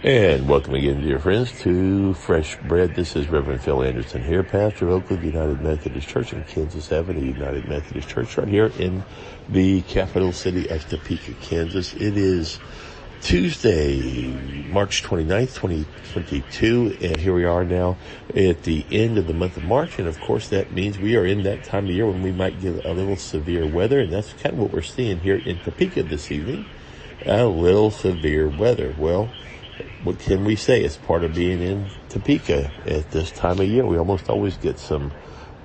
And welcome again, dear friends, to Fresh Bread. This is Reverend Phil Anderson here, pastor of Oakland United Methodist Church in Kansas Avenue United Methodist Church, right here in the capital city of Topeka, Kansas. It is Tuesday, March 29th, 2022, and here we are now at the end of the month of March, and of course that means we are in that time of year when we might get a little severe weather, and that's kind of what we're seeing here in Topeka this evening, a little severe weather. Well, what can we say? It's part of being in Topeka at this time of year. We almost always get some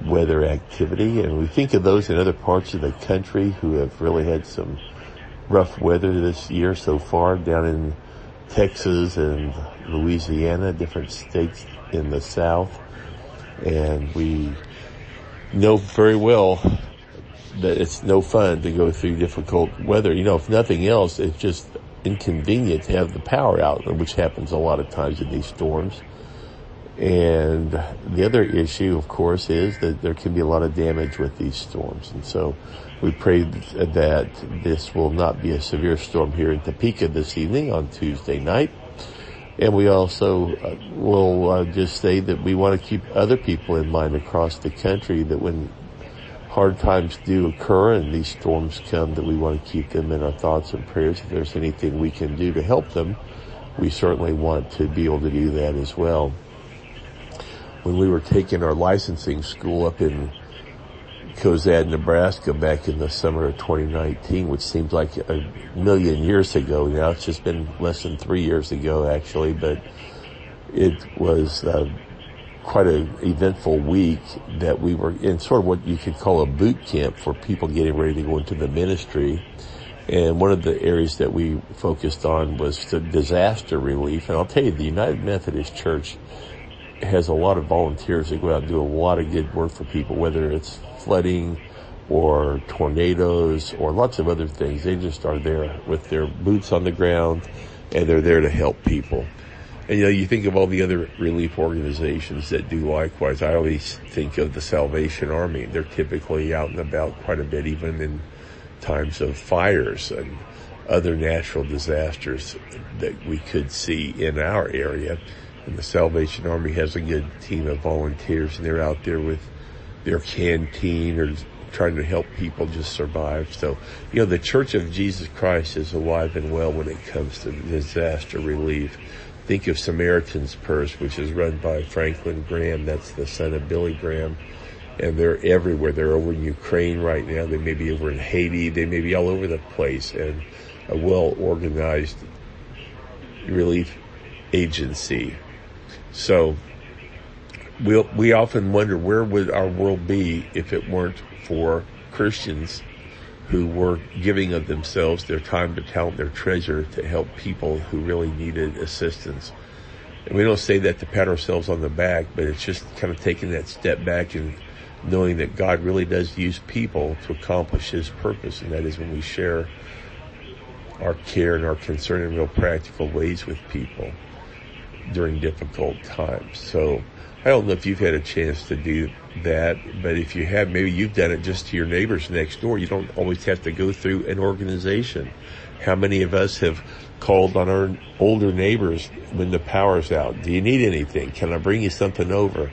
weather activity, and we think of those in other parts of the country who have really had some rough weather this year so far, down in Texas and Louisiana, different states in the South. And we know very well that it's no fun to go through difficult weather. You know, if nothing else, it's just inconvenient to have the power out, which happens a lot of times in these storms. And the other issue, of course, is that there can be a lot of damage with these storms. And so we pray that this will not be a severe storm here in Topeka this evening on Tuesday night. And we also will just say that we want to keep other people in mind across the country, that when hard times do occur and these storms come, that we want to keep them in our thoughts and prayers. If there's anything we can do to help them, we certainly want to be able to do that as well. When we were taking our licensing school up in Cozad, Nebraska back in the summer of 2019, which seems like a million years ago now, it's just been less than 3 years ago actually, but it was quite an eventful week that we were in, sort of what you could call a boot camp for people getting ready to go into the ministry. And one of the areas that we focused on was the disaster relief. And I'll tell you, the United Methodist Church has a lot of volunteers that go out and do a lot of good work for people, whether it's flooding or tornadoes or lots of other things. They just are there with their boots on the ground, and they're there to help people. And, you know, you think of all the other relief organizations that do likewise. I always think of the Salvation Army. They're typically out and about quite a bit, even in times of fires and other natural disasters that we could see in our area. And the Salvation Army has a good team of volunteers, and they're out there with their canteen or trying to help people just survive. So, you know, the Church of Jesus Christ is alive and well when it comes to disaster relief. Think of Samaritan's Purse, which is run by Franklin Graham. That's the son of Billy Graham. And they're everywhere. They're over in Ukraine right now. They may be over in Haiti. They may be all over the place. And a well-organized relief agency. So we often wonder, where would our world be if it weren't for Christians who were giving of themselves, their time, their talent, their treasure to help people who really needed assistance. And we don't say that to pat ourselves on the back, but it's just kind of taking that step back and knowing that God really does use people to accomplish His purpose, and that is when we share our care and our concern in real practical ways with people during difficult times. So I don't know if you've had a chance to do that, but if you have, maybe you've done it just to your neighbors next door. You don't always have to go through an organization. How many of us have called on our older neighbors when the power's out? Do you need anything? Can I bring you something over?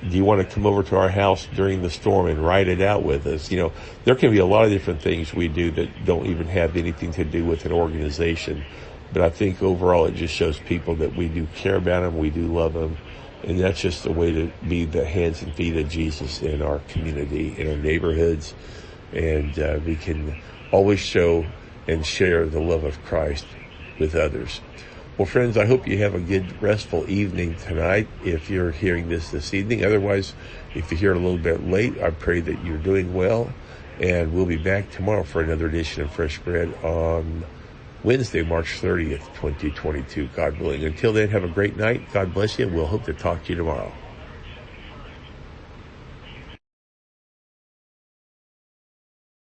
Do you want to come over to our house during the storm and ride it out with us? You know, there can be a lot of different things we do that don't even have anything to do with an organization. But I think overall it just shows people that we do care about them, we do love them. And that's just a way to be the hands and feet of Jesus in our community, in our neighborhoods. And we can always show and share the love of Christ with others. Well, friends, I hope you have a good, restful evening tonight if you're hearing this evening. Otherwise, if you're here a little bit late, I pray that you're doing well. And we'll be back tomorrow for another edition of Fresh Bread on Wednesday, March 30th, 2022, God willing. Until then, have a great night. God bless you, and we'll hope to talk to you tomorrow.